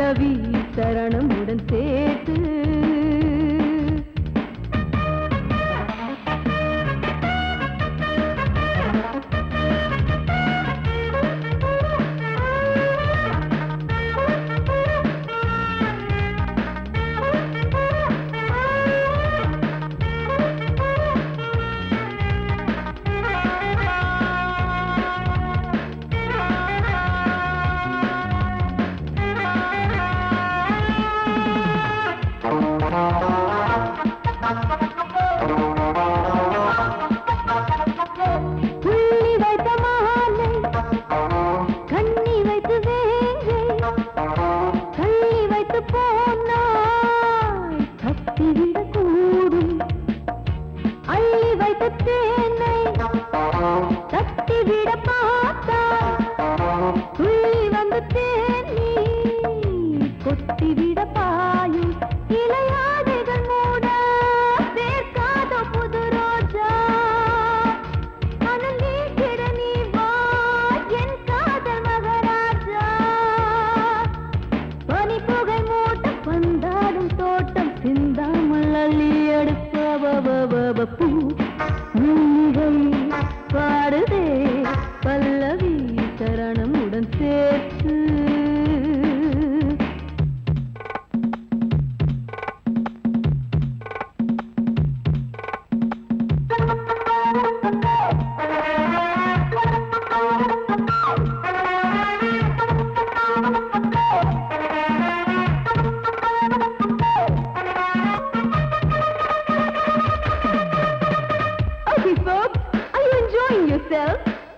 பல்லவி சரணமுடன் சேர்த்து பாடுதே பல்லவி சரணமுடன் சேர்த்து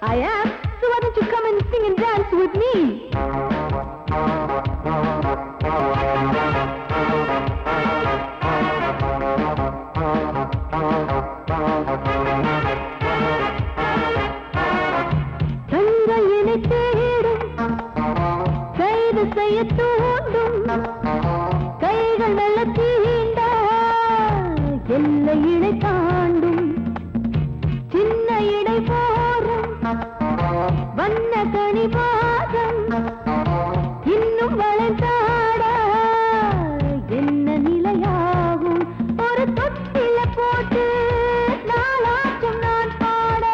I am. So why don't you come and sing and dance with me? தங்கையினை தேடும் கைது செய்ய தூண்டும் கைகள் நல்ல தீண்ட எல்லை இணை தாண்டும் சின்ன இடை போரும் வண்ண கனிபாதம் இன்னும் வளைந்தாட என்ன நிலையாகும் ஒரு தொட்டில போட்டு நாளாச்சும் நான் பாட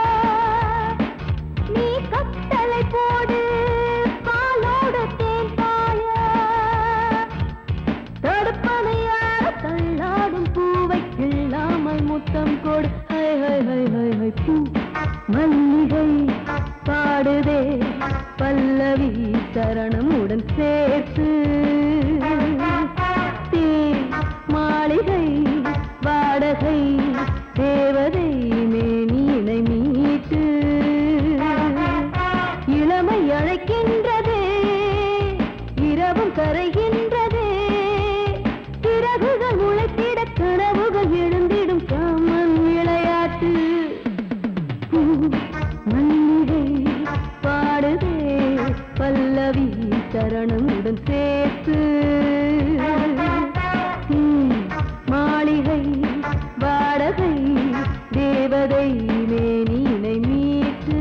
நீ கட்டளை போடு பாலோடு தேன் பாய தடுப்பதையார தள்ளாடும் பூவை கிள்ளாமல் முத்தம் கொடு high high high high high பூ மல்லிகை பாடுதே பல்லவி சரணமுடன் சேர்த்து மாளிகை வாடகை தேவதை மேனியினை மீட்டு இளமை அழைக்கின்றதே இரவும் கரைகின்றதே சிறகுகள் உழைத்திட கனவுகள் எழுந்திடும் காமன் விளையாட்டு மல்லிகை பாடுதே பல்லவி சரணமுடன் சேர்த்து மாளிகை வாடகை தேவதை மேனியினை மீட்டு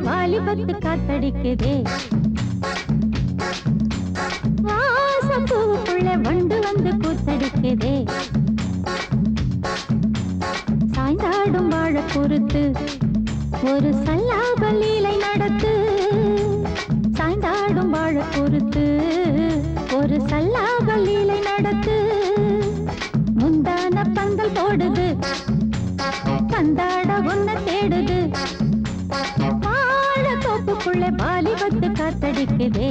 வாலிபத்து காத்தடிக்குதே வாசப்பூவுக்குள்ள வண்டு வந்து கூத்தடிக்குதே சாய்ந்தாடும் வாழ பொறுத்து ஒரு சல்லாப லீலை நடத்து சாய்ந்தாடும் வாழ பொறுத்து ஒரு சல்லாப லீலை நடத்து முந்தான பந்தல் போடுது பந்தாட ஒன்ன தேடுது தோப்புக்குள்ள வாலிபத்து காத்தடிக்குதே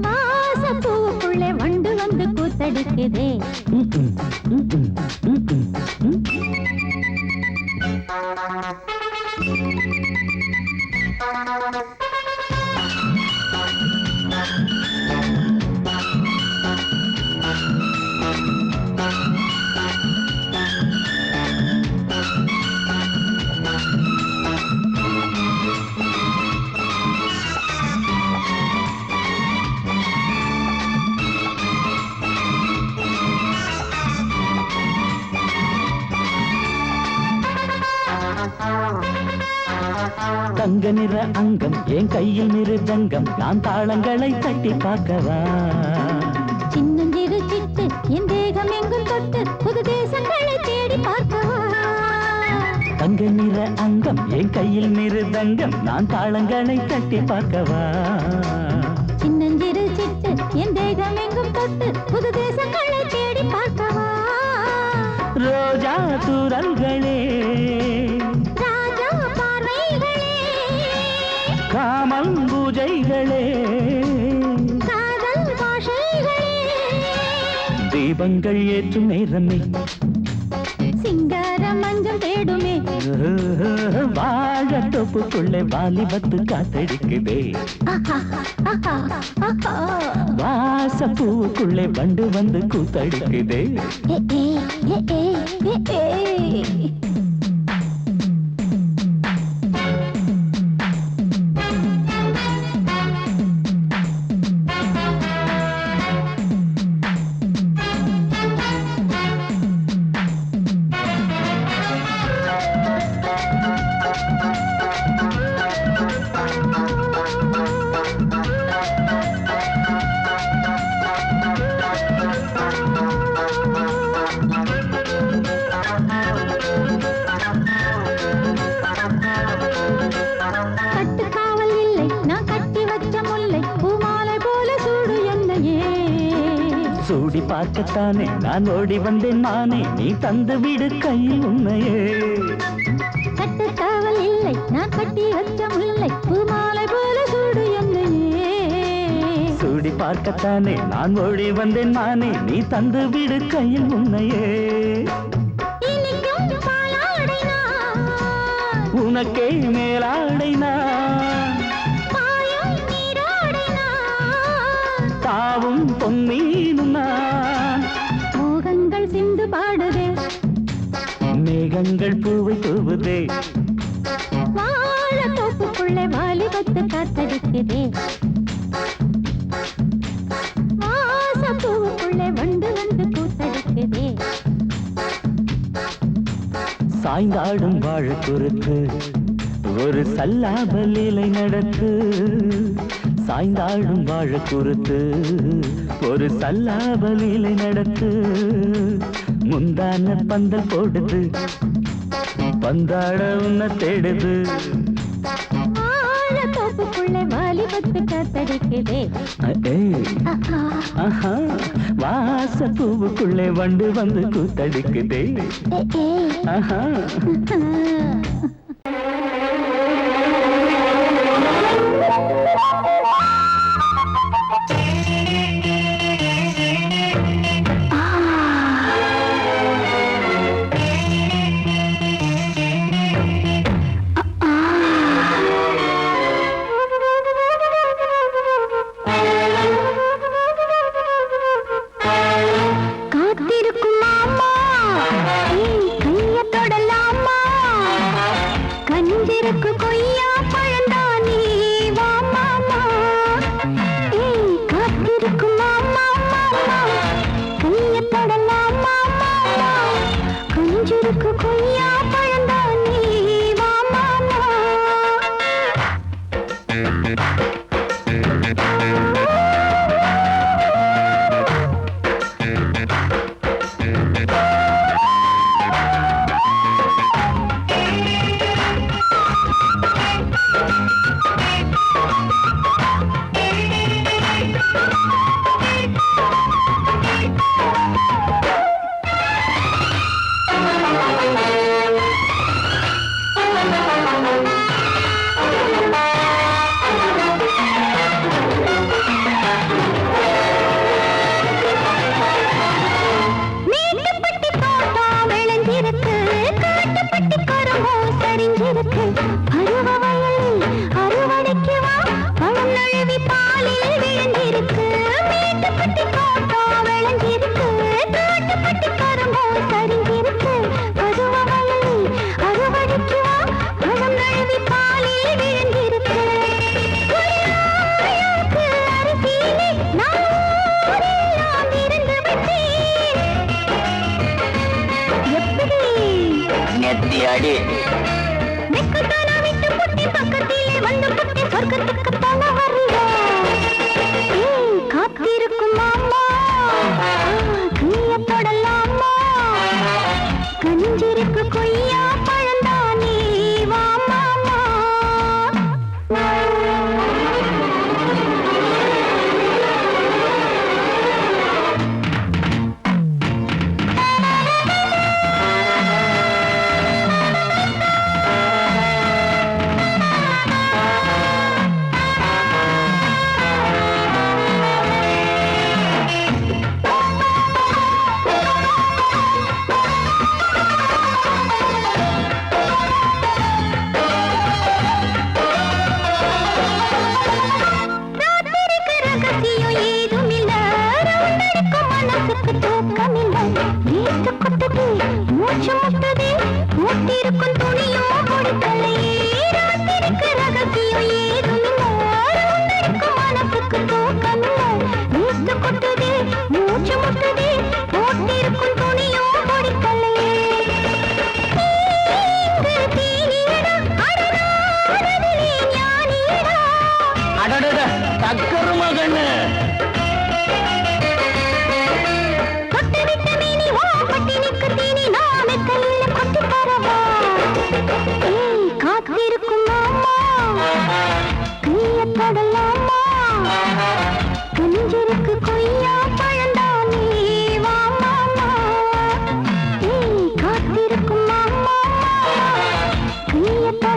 வாசப்பூவுக்குள்ள வண்டு வந்து கூத்தடிக்குதே தங்க நிற அங்கம் என் கையில் மிருதங்கம் நான் தாளங்களை தட்டி பார்க்கவா சின்னஞ்சிறு சிட்டு என் தேகம் எங்கும் தொட்டு புது தேசங்களை தேடி பார்க்கவா தங்க நிற அங்கம் என் கையில் மிருதங்கம் நான் தாளங்களை தட்டி பார்க்கவா சின்னஞ்சிறு சிட்டு என் தேகம் எங்கும் தொட்டு புது தேசங்களை தேடி பார்க்கவா ரோஜா தூரல்களே ராஜா பார்வைகளே காமம் பூஜைகளே காதல் பாஷைகளே தீபங்கள் ஏற்றும் நேரமே சிங்கார மஞ்சள் தேடுமே வாழ தொப்புக்குள்ளே வாலிபத்து காத்தடிக்குதே வாச பூவுக்குள்ளே வண்டு வந்து கூத்தடிக்குதே கட்டுக்காவல் இல்லை நான் கட்டி வச்ச முல்லை பூமாலை போல சூடு என்னையே சூடி பார்க்கத்தானே நான் ஓடி வந்தேன் நானே நீ தந்து விடு கையில் உண்மையே கட்டுக்காவல் இல்லை நான் கட்டி வச்ச முல்லை பூமாலை போல சூடு என்னையே சூடி பார்க்கத்தானே நான் ஓடி வந்தேன் நானே நீ தந்து விடு கையில் உண்மையே இனிக்கும் பாலாடை நான் உனக்கே மேலாடை நான் பாயும் நீராடை நான் தாவும் பொன்னீனும் நான் மோகங்கள் சிந்து பாடுதே மேகங்கள் பூவை தூவுதே வாழ தோப்புக்குள்ளே வாலிபத்து காத்தடிக்குதே வாச பூவுக்குள்ளே வண்டு வந்து கூத்தடிக்குதே சாய்ந்தாடும் வாழ குறுத்து ஒரு சல்லாப லீலை நடத்து சாய்ந்தாடும் வாழ குறுத்து ஒரு சல்லாப லீலை நடத்து முந்தான பந்தல் போடுது பந்தாட உன்ன தேடுது வாழ தோப்புக்குள்ளே வாலிபத்து காத்தடிக்குதே ஆஹா வாச பூவுக்குள்ளே வண்டு வந்து கூத்தடிக்குதே ஆஹா காத்திருக்கும் மாமா கைய தொடலாமா கஞ்சிருக்கு கொய்யா பழந்தானே வா மாமா காத்திருக்கும் மாமா மாமா கைய தொடலாமா மாமா கஞ்சிருக்கு கொய்யா பழந்தானே வா மாமா மேட்டுப்பட்டி தோட்டம் விளைஞ்சிருக்கு காட்டுப்பட்டி கரும்போ சரிஞ்சிருக்கு பருவ வயலில் அறுவடைக்கு வா பழம் நழுவி பாலில் விழுந்திருக்கு மேட்டுப்பட்டி தோட்டம் விளைஞ்சிருக்கு காட்டுப்பட்டி கரும்போ சரிஞ்சிருக்கு பருவ வயலில் அறுவடைக்கு வா பழம் நழுவி பாலில் விழுந்திருக்கு அரிசியிலே நான் ஊரெல்லாம் இருந்து விட்டேன் எப்படி நெத்தி அடி வெக்கத்தால்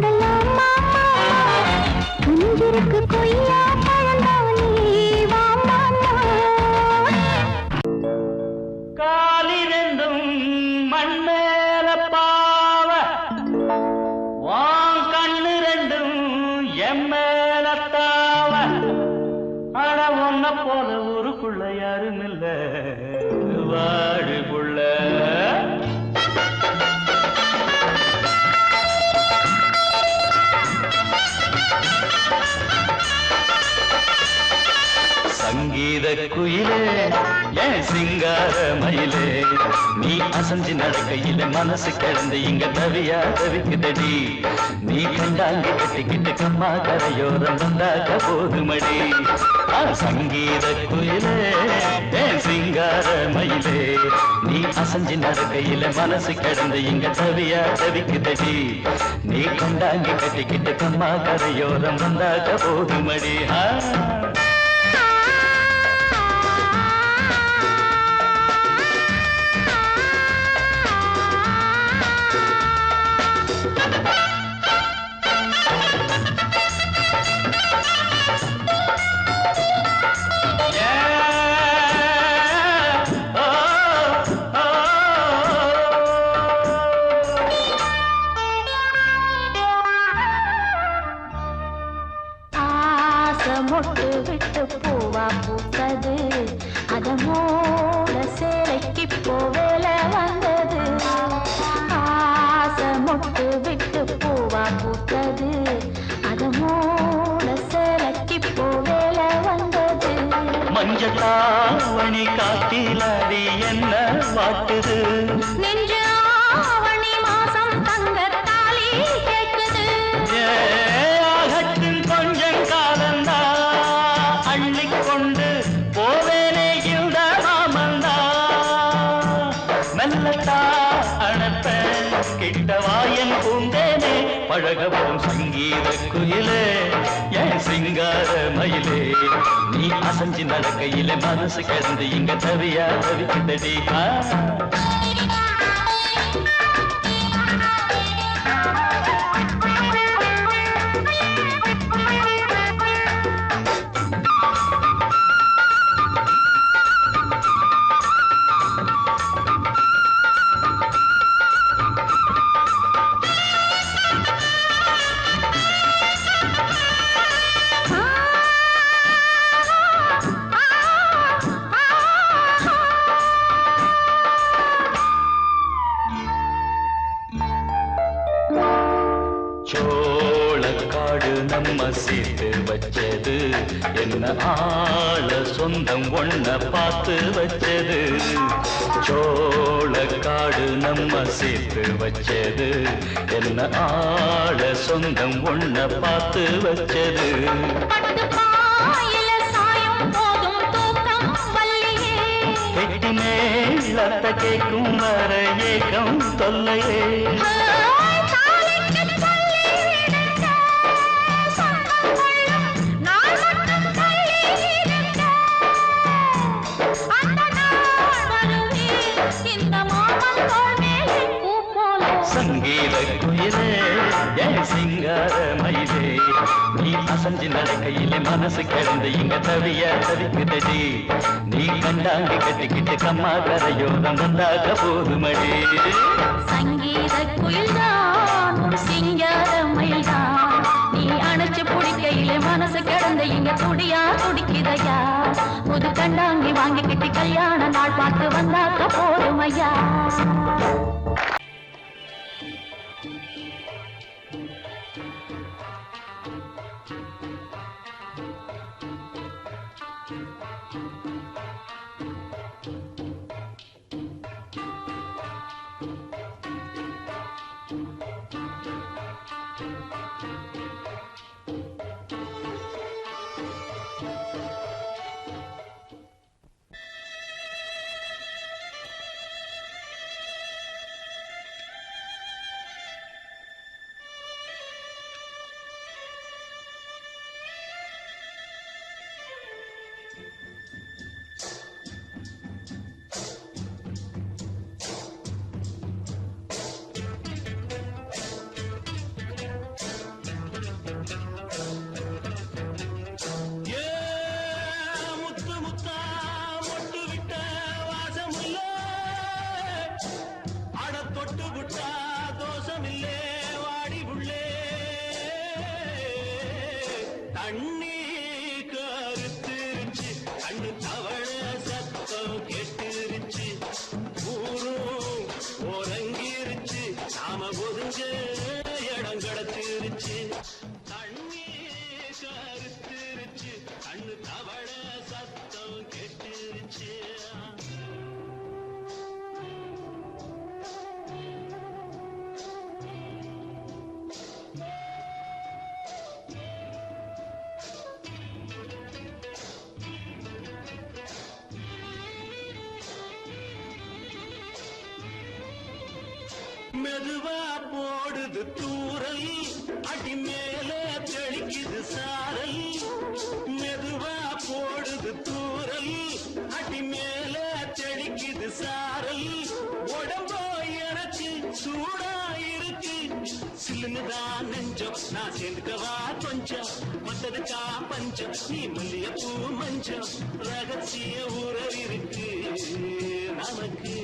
சொல்லலாம் மாமா குஞ்சிருக்கு கொய்யா பழந்தானே வா மாமா காலிரண்டும் மண்மேல பாவ வான் கண்ணு ரெண்டும் எம்மேல தாவ ஆனா ஒன்ன போல ஊருக்குள்ள யாரும் இல்ல வாடுக்குள்ள சங்கீத குயிலே ஏன் சிங்கார மயிலே நீ அசஞ்சு நடக்கையில மனசு கிடந்து இங்க தவியா தவிக்குதடி நீ கண்டாங்கி கட்டிக்கிட்டு கம்மா கரையோரம் வந்தாக்க போதுமடி சங்கீத குயிலே ஏன் சிங்கார மயிலே நீ அசஞ்சு நடக்கையில மனசு கிடந்து இங்க தவியா தவிக்குதடி நீ கண்டாங்கி கட்டிக்கிட்டு கம்மா கரையோரம் வந்தாக்க போதுமடி மொட்டு விட்டு பூவா பூத்தது அதமோட சேலைக்கு போவேல வந்தது ஆசை மொட்டு விட்டு பூவா பூத்தது அதமோட சேலைக்கு போவேல வந்தது மஞ்சளாவணி காட்டிலாடி என்ன வாட்டுது நெஞ்சு ஆவணி மாசம் தங்க தாலி கேட்குது கொஞ்சம் காலந்தா அள்ளிக்கொண்டு போவேனே இந்த மாமந்தா மெல்லத்தா அணப்ப கிட்டவாயன் பூந்தேனே பழகவும் சங்கீத குயிலே என் சிங்கார மயிலே நீ அசஞ்சு நடக்கையில மனசு கிடந்து இங்க தவியா தவிக்குதடி சோளக்காடு நம்ம சேர்த்து வச்சது என்ன ஆள சொந்தம் ஒன்ன பார்த்து வச்சது சோளக்காடு நம்ம சேர்த்து வச்சது என்ன ஆள சொந்தம் ஒன்ன பார்த்து வச்சது கெட்டி மேலத்த கேட்கும் வர ஏகம் தொல்லையே சங்கீத குயிலே என் சிங்கார மயிலே நீ அசஞ்சு நடக்கையிலே மனசு கிடந்து இங்க தவிய தவிக்குதடி நீ கண்டாங்கி கட்டிக்கிட்டு கம்மா கரையோரம் வந்தாக போதுமடி சங்கீத குயில்தான் சிங்கார மயில்தான் நீ அணைச்சு பிடிக்கையிலே மனசு கிடந்து இங்க துடியா துடிக்குதையா புது கண்டாங்கி வாங்கிக்கிட்டு கல்யாண நாள் பார்த்து வந்தாக்க போதுமையா தண்ணி கருத்துருச்சு கண்ணு தவள சத்தம் கெட்டுருச்சு ஊரும் உறங்கிருச்சு நாம ஒதுங்க இடம் கிடச்சிருச்சு தண்ணி கருத்துருச்சு கண்ணு தவள சத்தம் கெட்டுருச்சு மெதுவா போடுது தூரல் அடி மேல தெளிக்குது சாரல் மெதுவா போடுது தூரல் அடி மேல தெளிக்குது சாரல் உடம்போ எனக்கு சூடா இருக்கு சில்லுன்னுதான் நெஞ்சம் நான் சேர்ந்துக்கவா கொஞ்சம் மத்ததுக்கா பஞ்சம் நீ மல்லிய பூ மஞ்சம் ரகசிய உறவு இருக்கு நமக்கு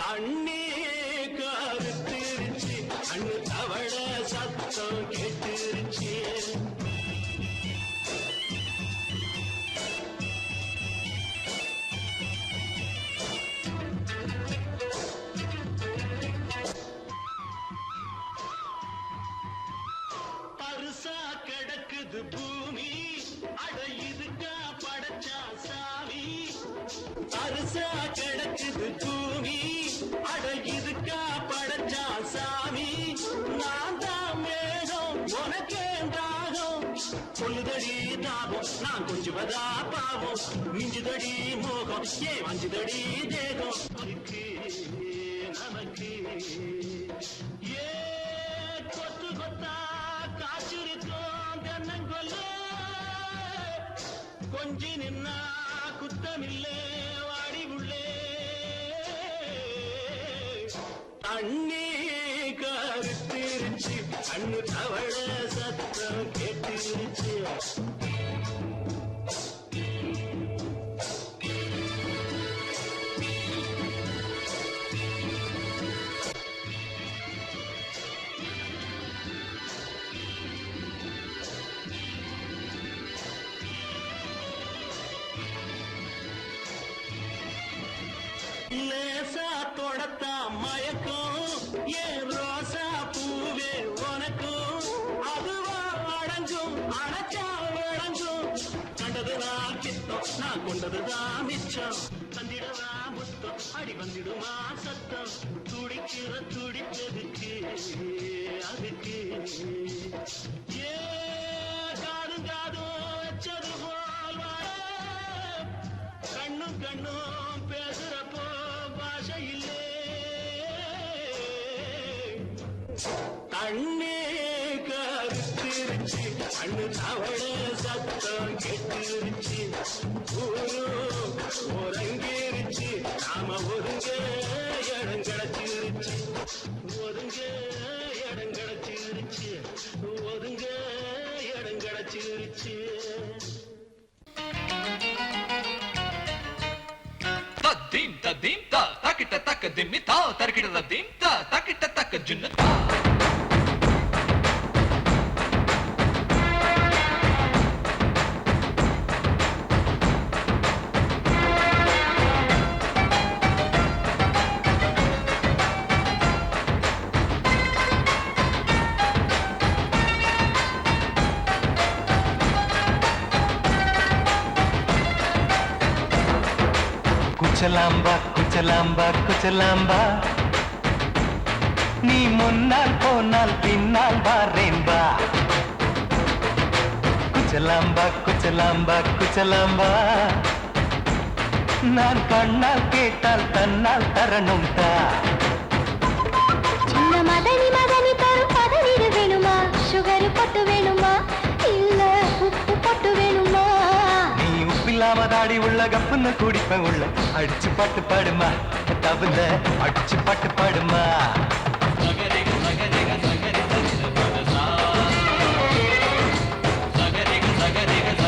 அண்ணே கருத்திருச்சு அண்ணு தவள சத்தம் கேட்டுருச்சு பருசா கிடக்குது பூமி அட இதுக்கா படைச்சா சாமி பருசா கிடக்குது பூமி அட இதுக்கா படைச்சா சாமி நான் தான் மேகம் உனக்கே தாகம் சொல்லுதடி தாபம் நான் கொஞ்சுவதா பாவம் மிஞ்சுதடி மோகம் ஏன் வஞ்சுதடி தேகம் நமக்கு ஏ கொத்து கொத்தா காய்ச்சிருக்கோம் தென்னங்கொல்ல கொஞ்சி நின்னா குத்தமில்லே வாடி உள்ளே அண்ணே கருத்திருச்சு அண்ணு தவள சத்தம் கேட்டுருச்சு லேசா தொடத்தா மயக்கம் ஏன் ரோசா பூவே உனக்கும் அதுவா அடங்கும் அடைச்சா விளங்கும் கண்டதுதான் கித்தம் நான் கொண்டதுதான் மிச்சம் தந்திடவா முத்தம் அடி வந்திடுமா சத்தம் துடிக்கிற துடிப்பதுக்கு அதுக்கு ஏ காதும் காதும் வச்சது போல் கண்ணும் கண்ணும் பேசுறப்போ பாஷை இல்லே கண்ணே கருத்திருச்சு கண்ணு தவள சத்தம் கெட்டுருச்சு ஊரும் உறங்கிருச்சு நாம ஒதுங்க இடம் கிடச்சிருச்சு ஒதுங்க இடம் கிடச்சிருச்சு ஒதுங்க இடம் கிடச்சிருச்சு dim ta dim ta takita tak dim ta tarkita dim ta takita tak junna ta குச்சலாம்பா குச்சலாம்பா குச்சலாம்பா நீ முன்னால் போனால் பின்னால் வாரேன்பா குச்சலாம்பா குச்சலாம்பா குச்சலாம்பா நான் கண்ணால் கேட்டால் தன்னால் தரணும் தா சின்ன மதனி மதனி தரும் பதநீர் வேணுமா சுகர் பொட்டு வேணுமா இல்ல உப்பு பொட்டு வேணுமா நீ உப்பில்லாம தாடி உள்ள கப்புன்னு குடிப்பேன் உள்ள அடிச்சு பாட்டு பாடுமா தவுந்த அடிச்சு பாட்டு பாடுமா sagarega sagarega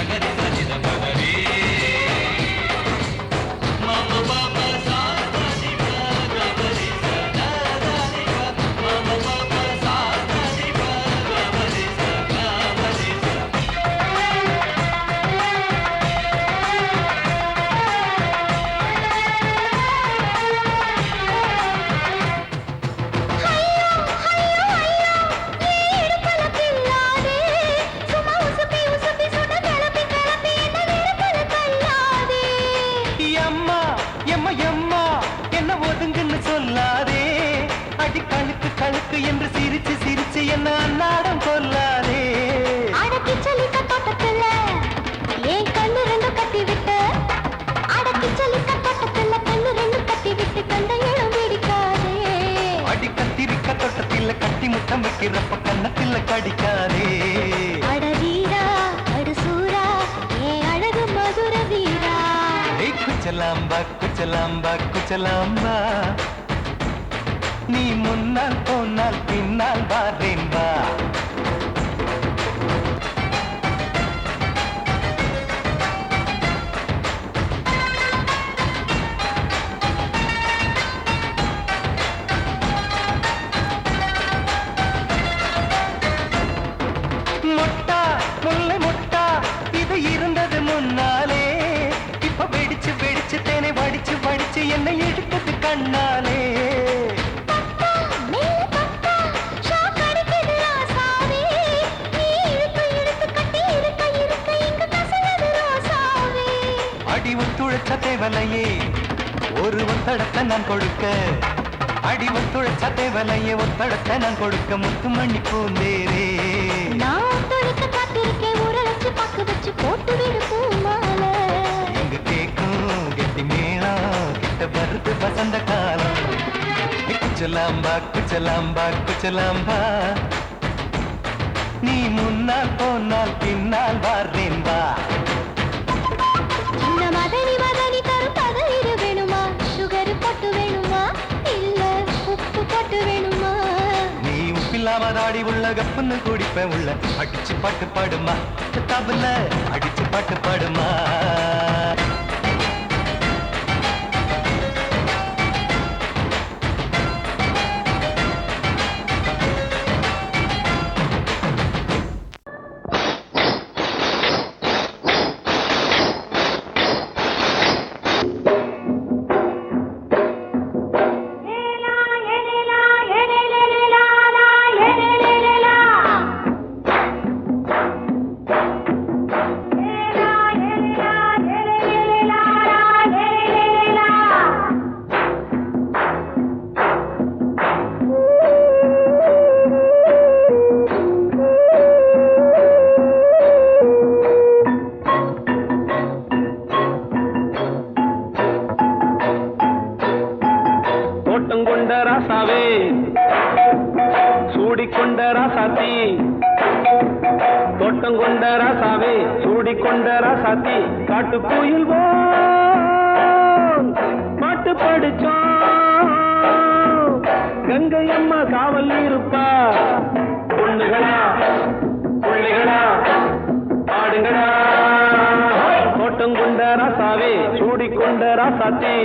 என்ன அன்னாடம் கொல்லாதே. அடக்கி சொல்லிக்க தோட்டத்துல ஏன் கண்ணு ரெண்டு கட்டி விட்டு, அடக்கி சொல்லிக்க தோட்டத்துல கண்ணு ரெண்டு கட்டி விட்டு கண்ட இடம் பிடிக்காதே. அடி கத்திரிக்க தோட்டத்தில் கட்டி முத்தம் வைக்கிறப்ப கண்ணத்தில் கடிக்காதே. அட வீரா அடு சூரா ஏன் அழகு மதுர வீரா. குச்சலாம்பா குச்சலாம்பா குச்சலாம்பா, நீ முன்னால் போனால் பின்னால் வாரேன்பா. முட்டா முல்லை முட்டா இது இருந்தது முன்னாலே, இப்ப வெடிச்சு வெடிச்சு தேனை வடிச்சு வடிச்சு என்னை எடுத்தது கண்ணாலே. அடி ஒத்துழைச்ச தேவலையே ஒரு ஒத்தடத்தை நான் கொடுக்க, அடி ஒத்துழைச்ச தேவலையே ஒத்தடத்தை நான் கொடுக்க, முத்துமணி பூந்தேரே. நான் தொழிக்க காத்திருக்கேன் உரளச்சு பக்கு வச்சு போட்டு விடு பூமாலை. எங்க கேக்கும் கெட்டி மேளம் கிட்ட வருது வசந்த காலம். குச்சலாம்பா குச்சலாம்பா குச்சலாம்பா, நீ முன்னால் போனால் பின்னால் வாரேன்பா. சின்ன மதனி மதனி தரும் பதனிரு வேணுமா, சுகர் போட்டு வேணுமா இல்ல உப்பு போட்டு வேணுமா. நீ உப்பில்லாம தாடி உள்ள கப்புன்னு குடிப்பேன் உள்ள, அடிச்சு பாட்டு பாடுமா தபுல அடிச்சு பாட்டு பாடுமா. தோட்டங்கொண்ட ராசாவே சூடிக்கொண்ட ராசாத்தி, தோட்டங்கொண்ட ராசாவே சூடிக்கொண்ட ராசாத்தி, காட்டுக்குயில் பாட்டு படிச்சோம் கங்கை அம்மா காவல் இருப்பா. பொண்ணுகளா பிள்ளைகளா ஆடுங்களா, தோட்டங்கொண்ட ராசாவே சூடிக்கொண்ட ராசாத்தி.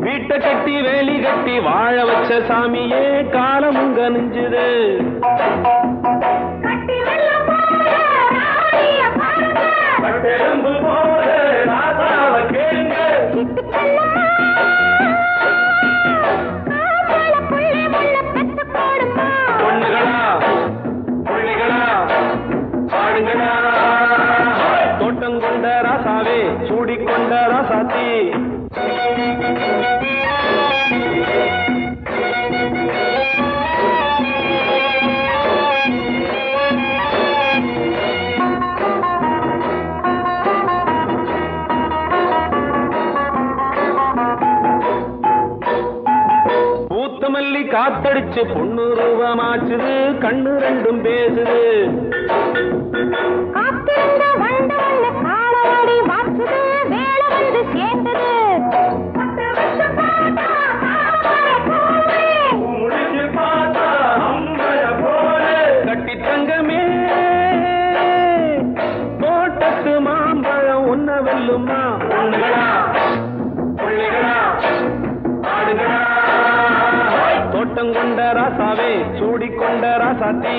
வீட்டை கட்டி வேலி கட்டி வாழ வச்ச சாமியே காலமுங்க நெஞ்சுது. பொண்ணுகளா பிள்ளைகளா ஆடுங்களா, தோட்டங்கொண்ட ராசாவே சூடிக்கொண்ட ராசாத்தி. பூத்தமல்லி காத்தடிச்சு பொண்ணு ரூபமாச்சுது, கண்ணு ரெண்டும் பேசுது. கட்டி தங்கமே தோட்டத்து மாம்பழம் உன்ன வெல்லுமா. பொண்ணுகளா பிள்ளைகளா ஆடுகளா, தோட்டங்கொண்ட ராசாவே சூடிக்கொண்ட ராசாத்தி.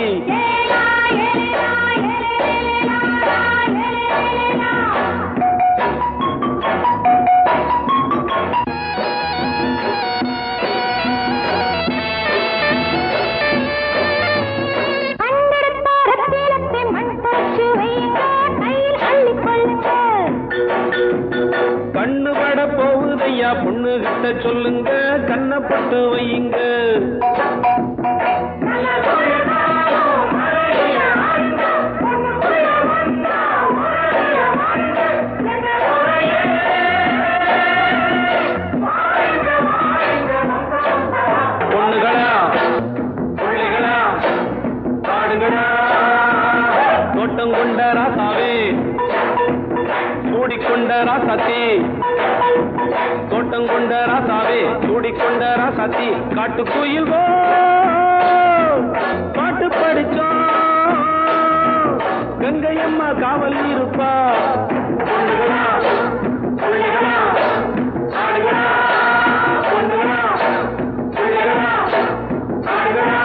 கண்ணப்பட்டு வையுங்க. பொண்ணுகளா புள்ளிகளா பாடுகளா தோட்டம் கொண்ட ராசாவே சூடிக்கொண்ட ராசாத்தி தோட்டம் கொண்ட ராசாவே சூடிக்கொண்ட ராசாத்தி காட்டுக்குயில் பாட்டு படிச்சோம் கங்கையம்மா காவல் இருப்பா. பொண்ணுகளா புள்ளிகளா ஆடுகளா பொண்ணுகளா புள்ளிகளா ஆடுகளா.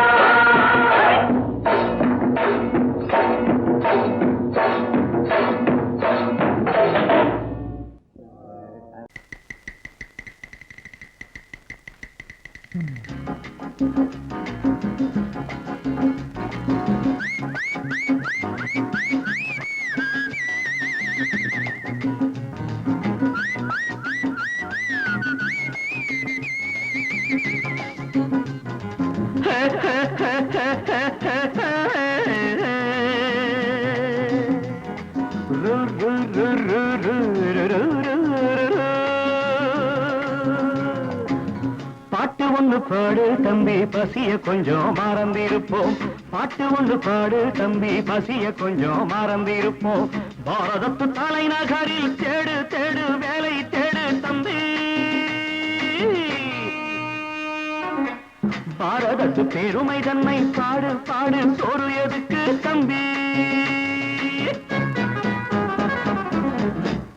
பாட்டு ஒண்ணு பாடு தம்பி பசிய கொஞ்சம் மறந்திருப்போம். பாட்டு ஒண்ணு பாடு தம்பி பசிய கொஞ்சம் மறந்திருப்போம். பாரதத்து தலைநகரில் தேடு தேடு வேலை தேடு தம்பி. பாரதத்து பெருமை தன்னை பாடு பாடு சோறு எதுக்கு தம்பி.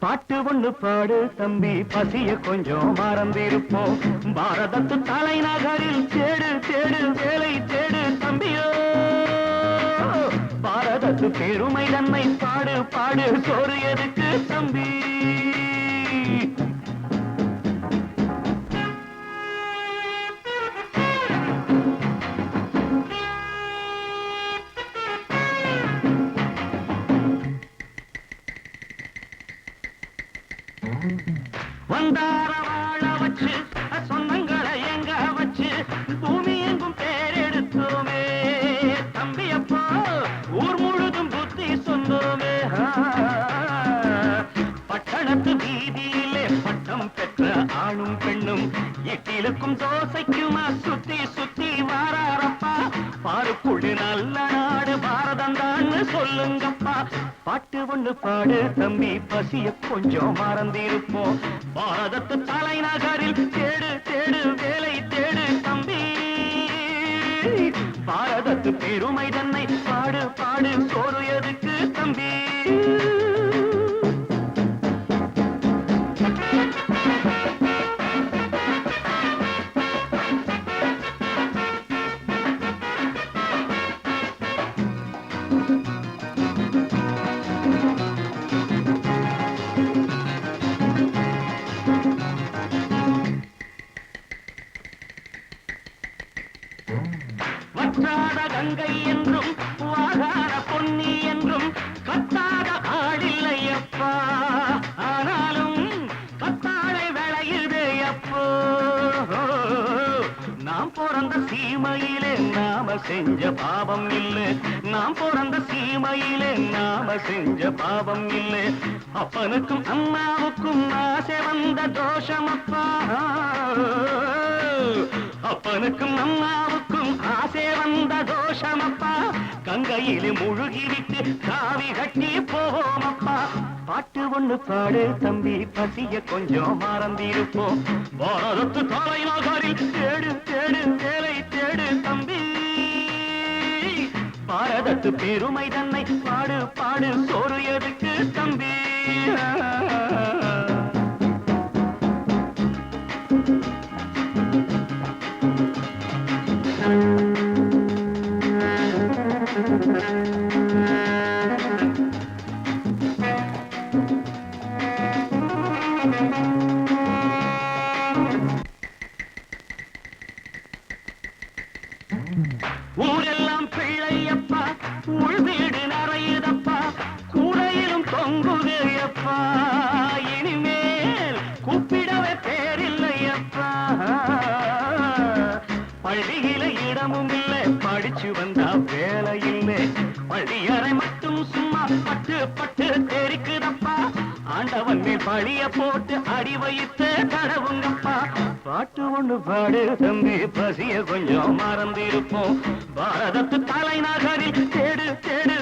பாட்டு ஒண்ணு பாடு தம்பி பசிய கொஞ்சம் மறந்திருப்போம். பாரதத்து தலைநகரில் தேடு தேடு வேலை தேடு தம்பியோ. பாரதத்து பெருமை தன்னை பாடு பாடு சோறு எதுக்கு தம்பி. வந்தார வாழ வச்சு சொந்தங்களை எங்க வச்சு பூமி எங்கும் பேரெடுத்தோமே தம்பியப்போ. ஊர் முழுதும் புத்தி சொன்னோமே. பட்டணத்து வீதியிலே பட்டம் பெற்ற ஆணும் பெண்ணும் இட்டிலுக்கும் தோசைக்குமா சுத்தி சுத்தி வாராரப்பா. பாருக்குள்ளு நல்ல நாடு பாரதம் தான் சொல்லுங்கப்பா. பாட்டு ஒண்ணு பாடு தம்பி பசிய கொஞ்சம் மறந்திருப்போம். பாரதத்து தலைநகரில் தேடு தேடு வேலை தேடு தம்பி. பாரதத்து பெருமை தன்னை பாடு பாடு சோறு எதுக்கு தம்பி. வற்றாத கங்கை என்றும் வாகார பொன்னி என்றும் கத்தாத ஆடில்லையப்பா. ஆனாலும் கத்தாழை விளையுதே அப்போ. நாம் பிறந்த சீமையிலே நாம செஞ்ச பாவம் இல்லை. நாம் பிறந்த சீமையிலே நாம செஞ்ச பாவம் இல்லை. அப்பனுக்கும் அம்மாவுக்கும் ஆசை வந்த தோஷமப்பா. அப்பனுக்கும் அம்மாவுக்கும் ஆசை வந்த தோஷமப்பா. கங்கையிலே முழுகிவிட்டு காவி கட்டி போவோமப்பா. பாட்டு ஒண்ணு பாடு தம்பி பசிய கொஞ்சம் மறந்திருப்போம். பாரதத்து தலைநகரில் தேடு தேடு வேலை தேடு தம்பி. பாரதத்து பெருமை தன்னை பாடு பாடு சோறு எதுக்கு தம்பி. ஊரெல்லாம் பிள்ளையப்பா உள் வீடு நிறையுதப்பா. கூடையிலும் தொங்குதையப்பா. இனிமேல் கூப்பிடவே பேரில்லையப்பா. பள்ளியில இடமும் இல்லை படிச்சு வந்தா வேலை இல்லை பள்ளியறை மட்டும் சும்மா பட்டு பட்டு தெரிக்குதப்பா ஆண்டவன் மேல் பழிய போட்டு அடி வைத்து கடவுங்கப்பா பாட்டு ஒண்ணு பாடு தம்பி பசிய கொஞ்சம் மறந்திருப்போம் பாரதத்து தலைநகரில் தேடு தேடு